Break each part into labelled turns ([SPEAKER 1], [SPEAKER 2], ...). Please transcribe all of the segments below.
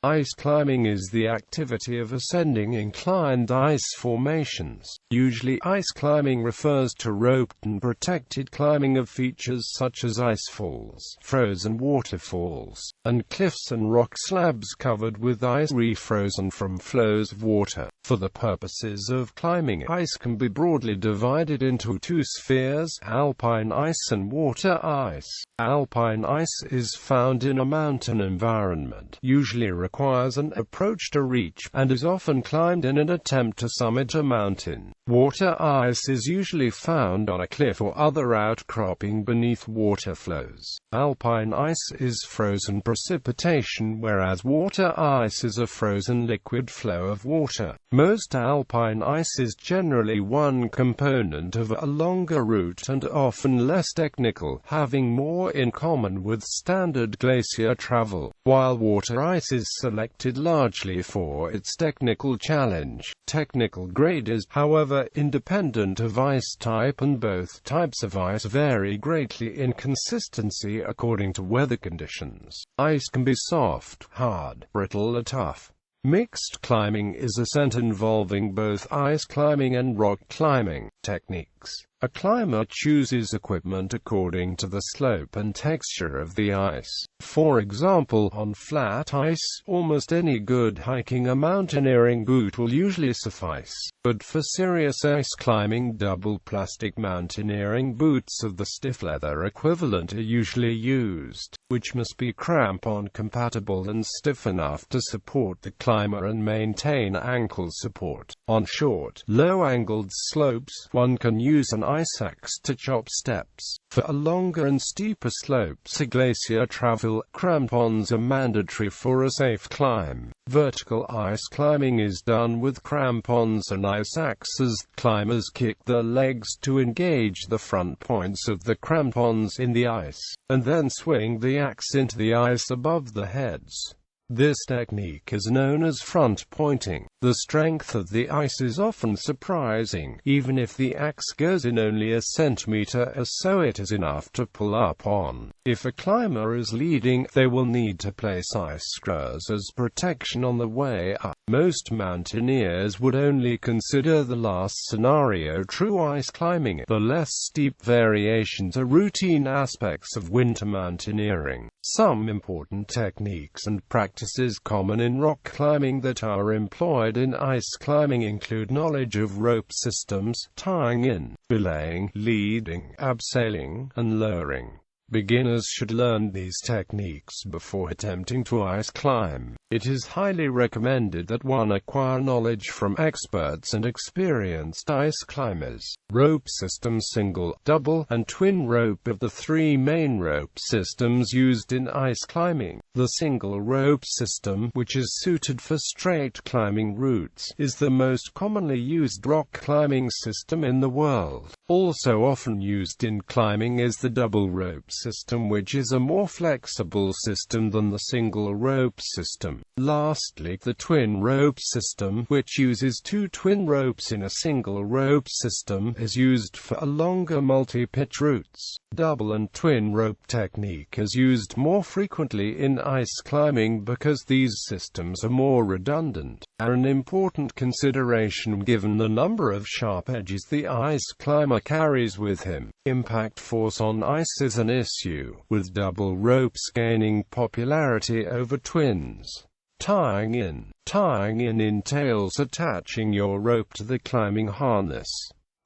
[SPEAKER 1] Ice climbing is the activity of ascending inclined ice formations. Usually, ice climbing refers to roped and protected climbing of features such as icefalls, frozen waterfalls, and cliffs and rock slabs covered with ice refrozen from flows of water. For the purposes of climbing, ice can be broadly divided into two spheres: alpine ice and water ice. Alpine ice is found in a mountain environment, usually requires an approach to reach, and is often climbed in an attempt to summit a mountain. Water ice is usually found on a cliff or other outcropping beneath water flows. Alpine ice is frozen precipitation, whereas water ice is a frozen liquid flow of water. Most alpine ice is generally one component of a longer route and often less technical, having more in common with standard glacier travel, while water ice is selected largely for its technical challenge. Technical grade is, however, independent of ice type, and both types of ice vary greatly in consistency according to weather conditions. Ice can be soft, hard, brittle or tough. Mixed climbing is ascent involving both ice climbing and rock climbing techniques. A climber chooses equipment according to the slope and texture of the ice. For example, on flat ice, almost any good hiking or mountaineering boot will usually suffice. But for serious ice climbing, double plastic mountaineering boots of the stiff leather equivalent are usually used, which must be crampon compatible and stiff enough to support the climber and maintain ankle support. On short, low-angled slopes, one can use an ice axe to chop steps. For a longer and steeper slopes or glacier travel, crampons are mandatory for a safe climb. Vertical ice climbing is done with crampons and ice axes. Climbers kick their legs to engage the front points of the crampons in the ice, and then swing the axe into the ice above the heads. This technique is known as front pointing. The strength of the ice is often surprising, even if the axe goes in only a centimeter or so. It is enough to pull up on. If a climber is leading, they will need to place ice screws as protection on the way up. Most mountaineers would only consider the last scenario true ice climbing. The less steep variations are routine aspects of winter mountaineering. Some important techniques and practices common in rock climbing that are employed in ice climbing include knowledge of rope systems, tying in, belaying, leading, abseiling, and lowering. Beginners should learn these techniques before attempting to ice climb. It is highly recommended that one acquire knowledge from experts and experienced ice climbers. Rope systems: single, double, and twin rope are the three main rope systems used in ice climbing. The single rope system, which is suited for straight climbing routes, is the most commonly used rock climbing system in the world. Also often used in climbing is the double rope system, which is a more flexible system than the single rope system. Lastly, the twin rope system, which uses two twin ropes in a single rope system, is used for longer multi-pitch routes. Double and twin rope technique is used more frequently in ice climbing because these systems are more redundant, an important consideration given the number of sharp edges the ice climber carries with him. Impact force on ice is an issue, with double ropes gaining popularity over twins. Tying in entails attaching your rope to the climbing harness.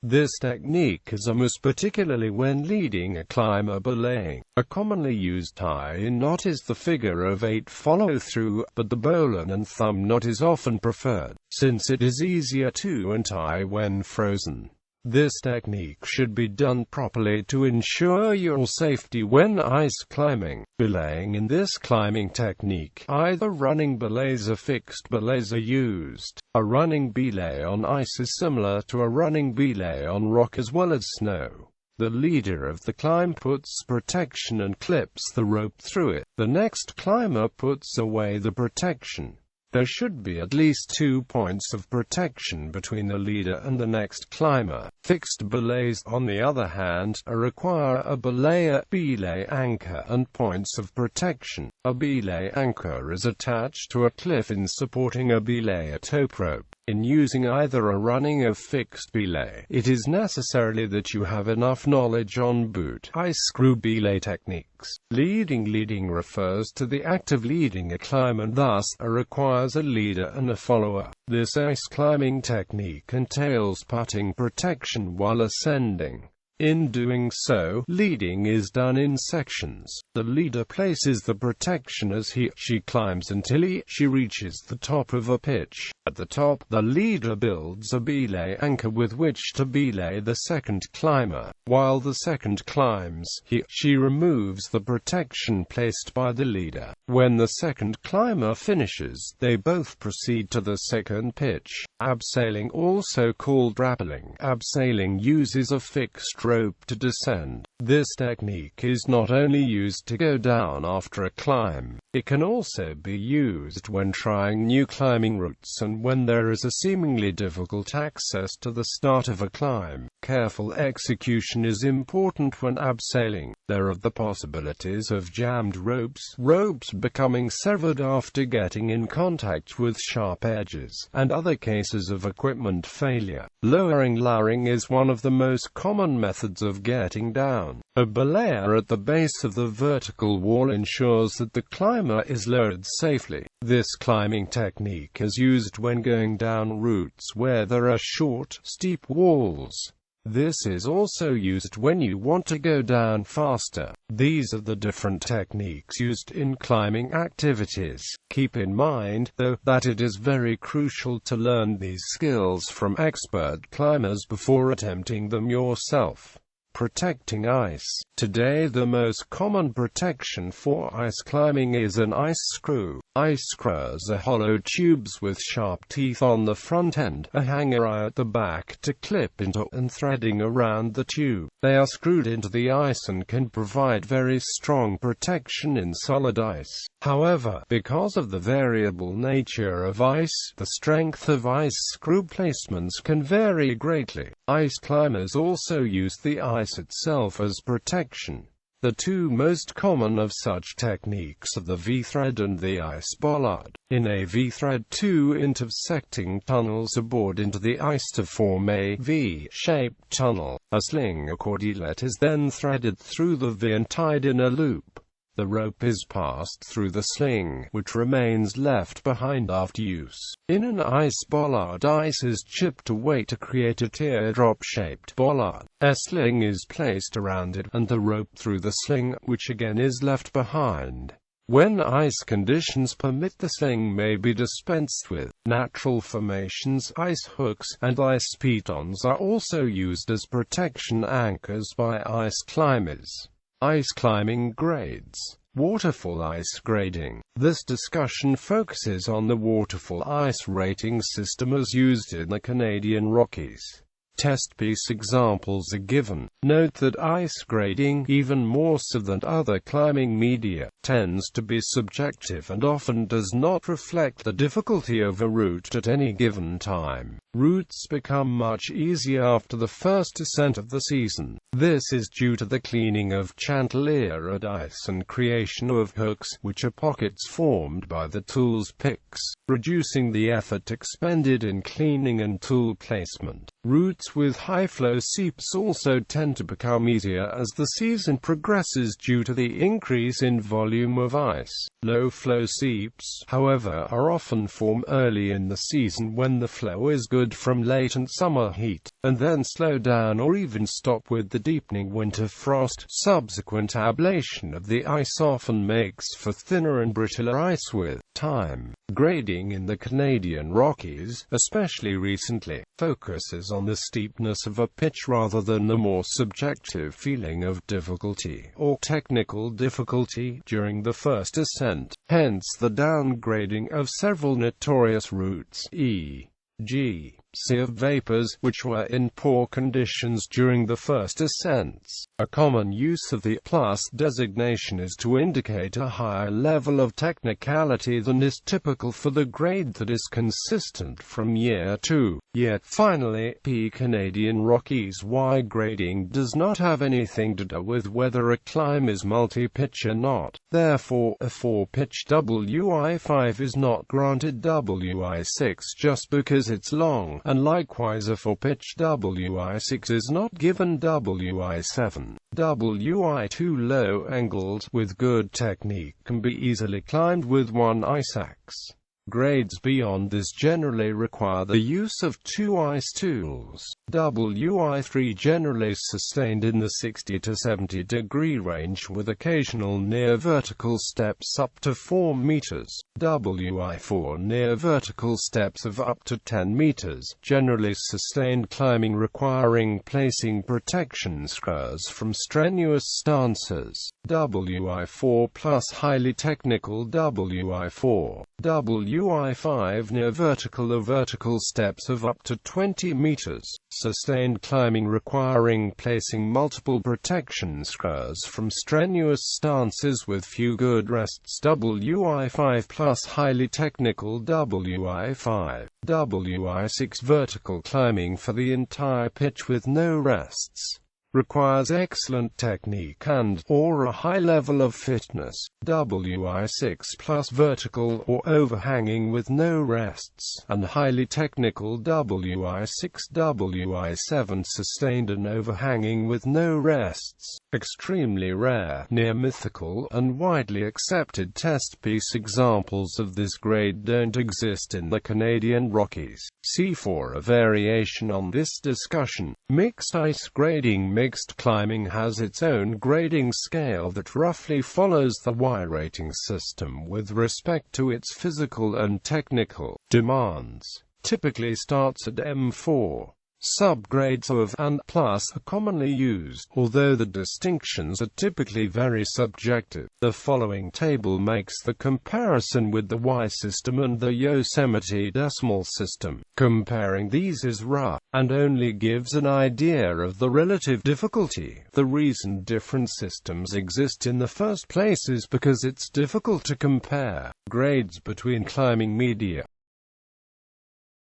[SPEAKER 1] This technique is a must, particularly when leading a climber belaying. A commonly used tie-in knot is the figure of 8 follow-through, but the bowline and thumb knot is often preferred, since it is easier to untie when frozen. This technique should be done properly to ensure your safety when ice climbing. Belaying: in this climbing technique, either running belays or fixed belays are used. A running belay on ice is similar to a running belay on rock as well as snow. The leader of the climb puts protection and clips the rope through it. The next climber puts away the protection. There should be at least 2 points of protection between the leader and the next climber. Fixed belays, on the other hand, require a belay anchor and points of protection. A belay anchor is attached to a cliff in supporting a belay tope rope. In using either a running or fixed belay, it is necessary that you have enough knowledge on boot ice screw belay techniques. Leading refers to the act of leading a climb and thus requires a leader and a follower. This ice climbing technique entails putting protection while ascending. In doing so, leading is done in sections. The leader places the protection as she climbs until she reaches the top of a pitch. At the top, the leader builds a belay anchor with which to belay the second climber. While the second climbs, she removes the protection placed by the leader. When the second climber finishes, they both proceed to the second pitch. Abseiling, also called rappelling. Abseiling uses a fixed rope to descend. This technique is not only used to go down after a climb, it can also be used when trying new climbing routes and when there is a seemingly difficult access to the start of a climb. Careful execution is important when abseiling. There are the possibilities of jammed ropes becoming severed after getting in contact with sharp edges, and other cases of equipment failure. Lowering is one of the most common methods of getting down. A belayer at the base of the vertical wall ensures that the climber is lowered safely. This climbing technique is used when going down routes where there are short, steep walls. This is also used when you want to go down faster. These are the different techniques used in climbing activities. Keep in mind, though, that it is very crucial to learn these skills from expert climbers before attempting them yourself. Protecting ice. Today the most common protection for ice climbing is an ice screw. Ice screws are hollow tubes with sharp teeth on the front end, a hanger at the back to clip into, and threading around the tube. They are screwed into the ice and can provide very strong protection in solid ice. However, because of the variable nature of ice, the strength of ice screw placements can vary greatly. Ice climbers also use the ice itself as protection. The two most common of such techniques are the V-thread and the ice bollard. In a V-thread, two intersecting tunnels are bored into the ice to form a V-shaped tunnel. A sling or cordelet is then threaded through the V and tied in a loop. The rope is passed through the sling, which remains left behind after use. In an ice bollard, ice is chipped away to create a teardrop-shaped bollard. A sling is placed around it, and the rope through the sling, which again is left behind. When ice conditions permit, the sling may be dispensed with. Natural formations, ice hooks, and ice pitons are also used as protection anchors by ice climbers. Ice climbing grades. Waterfall ice grading. This discussion focuses on the waterfall ice rating system as used in the Canadian Rockies. Test piece examples are given. Note that ice grading, even more so than other climbing media, tends to be subjective and often does not reflect the difficulty of a route at any given time. Routes become much easier after the first ascent of the season. This is due to the cleaning of chanteliered ice and creation of hooks, which are pockets formed by the tool's picks, reducing the effort expended in cleaning and tool placement. Routes with high flow seeps also tend to become easier as the season progresses due to the increase in volume of ice. Low flow seeps, however, are often formed early in the season when the flow is good from latent summer heat, and then slow down or even stop with the deepening winter frost. Subsequent ablation of the ice often makes for thinner and brittler ice with time. Grading in the Canadian Rockies, especially recently, focuses on the steepness of a pitch rather than the more subjective feeling of difficulty or technical difficulty during the first ascent. Hence the downgrading of several notorious routes, e.g. sea of vapors, which were in poor conditions during the first ascents. A common use of the plus designation is to indicate a higher level of technicality than is typical for the grade that is consistent from year to year. Finally, Canadian Rockies Y grading does not have anything to do with whether a climb is multi-pitch or not. Therefore, a 4-pitch WI5 is not granted WI6 just because it's long, and likewise a 4-pitch WI6 is not given WI7. WI2 low-angled, with good technique, can be easily climbed with one ice axe. Grades beyond this generally require the use of two ice tools. WI3 generally is sustained in the 60 to 70 degree range with occasional near vertical steps up to 4 meters. WI4 near vertical steps of up to 10 meters, generally sustained climbing requiring placing protection screws from strenuous stances. WI4 plus highly technical WI4. WI5 near vertical or vertical steps of up to 20 meters, sustained climbing requiring placing multiple protection screws from strenuous stances with few good rests. WI5 plus highly technical WI5. WI6 vertical climbing for the entire pitch with no rests. Requires excellent technique and/or a high level of fitness. WI6 plus vertical or overhanging with no rests, and highly technical WI6. WI7 sustained and overhanging with no rests. Extremely rare, near mythical, and widely accepted test piece examples of this grade don't exist in the Canadian Rockies. See for a variation on this discussion. Mixed ice grading. Mixed climbing has its own grading scale that roughly follows the Y rating system with respect to its physical and technical demands. Typically starts at M4. Subgrades of and plus are commonly used, although the distinctions are typically very subjective. The following table makes the comparison with the Y system and the Yosemite decimal system. Comparing these is rough, and only gives an idea of the relative difficulty. The reason different systems exist in the first place is because it's difficult to compare grades between climbing media.